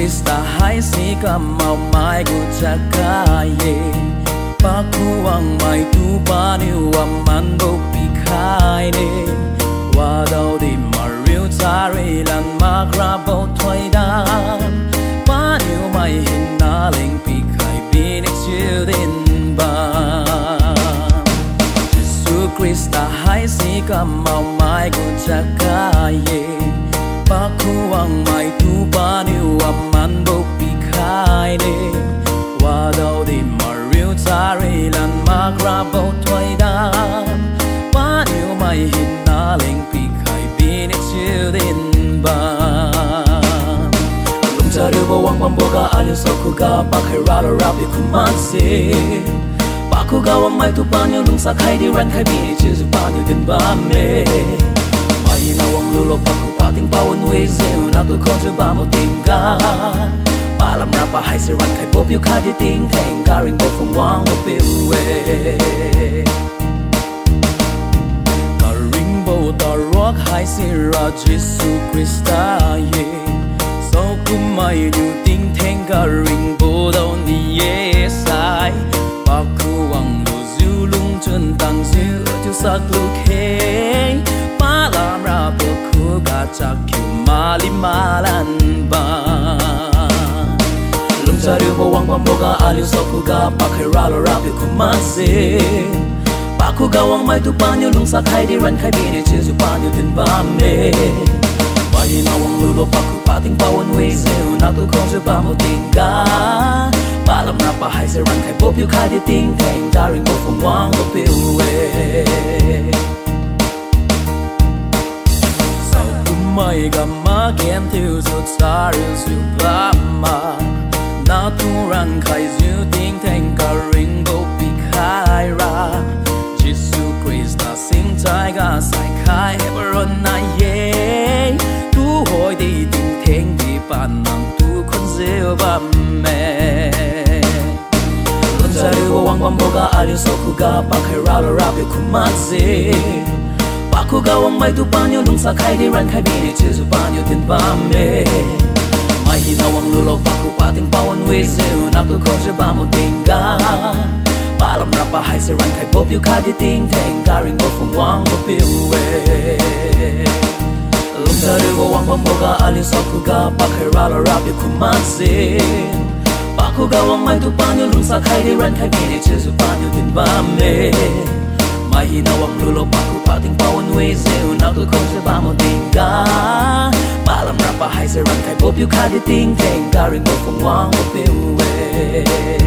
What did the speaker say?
Krista hai si ka mau mai ku chakaye Paku ang mai tu pa ni wa man bo pi khai ne Wa dau di mariu tare lan ma gra bo thoi dan Pa ni mai hin na leng pi khai bi ni chiu din ba Krista hai si ka mau mai ku chakaye Paku ang mai tu pa ni wa man bo pi khai ne Wa dau di mariu tare lan ma gra bo thoi dan Pa ni mai hin na leng pi khai bi ni chiu din ba Lung cha ru bo wang bam bo ga alu so ku ga pa khai ra ra bi ku man se Aku gawang mai tu panyo lung sa khai di ran khai bi chi su panyo din ba me Mai na wang lulo paku pating pawan we zeu na tu ko tu ba mo ting ga Palam na pa hai se ran khai pop yu kha di ting theng ka ring bo phong wang bo pi we Ka ring bo ta rock hai se ra Jesu Krista ye So ku mai du ting theng ka ring bo dau ni ye sai Aku ang lu lung chân tang ziu tu sak lu ke Palam ra po ku ga chak kyu mali malan ba Lung cha ru bo wang bam bo ga aliu so ku ga pa khai ra ra pi ku man se Pa ku ga wang mai tu pa nyu lung sa khai di ran khai bi ni chi su pa nyu tin ba me Mai na wang lu lo pa ku pa ting pa wan we zeu na tu kong su pa mo ting ga Palam na pa hai se ran khai pop yu khai di ting theng ta ring bo phong wang bo pi we Sau ku mai ga ma gen thiu su sa ru su pa ma Na tu ran khai zu ting theng ka ring bo pi khai ra Jesu Krista sing tai ga sai khai ron na ye Tu hoi di ting theng di pan nang tu khon zeu ba me Sari wo wang bam bo ga aliu so ku ga pa khai ra ra bi ku man se Pa ku ga wang mai tu pa nyu lung sa khai di ran khai bi ni chi su pa nyu tin ba me Mai hi na wang lu lo pa ku pa ting pa wan we zeu na tu ko je ba mo ting ga Pa lam na pa hai se ran khai pop yu kha di ting theng ka ring bo phong wang bo pi we Lung sari wo wang bam bo ga aliu so ku ga pa khai ra bi ku man se Aku gawang mai tu panyo lung sa khai di ran khai bi ni chi su panyo tin ba me Mai hi na wang lulo paku pating pawan we zeu na tu kong se ba mo ting ga Palam na pa hai se ran khai pop yu kha di ting theng ka ring bo phong wang bo pi we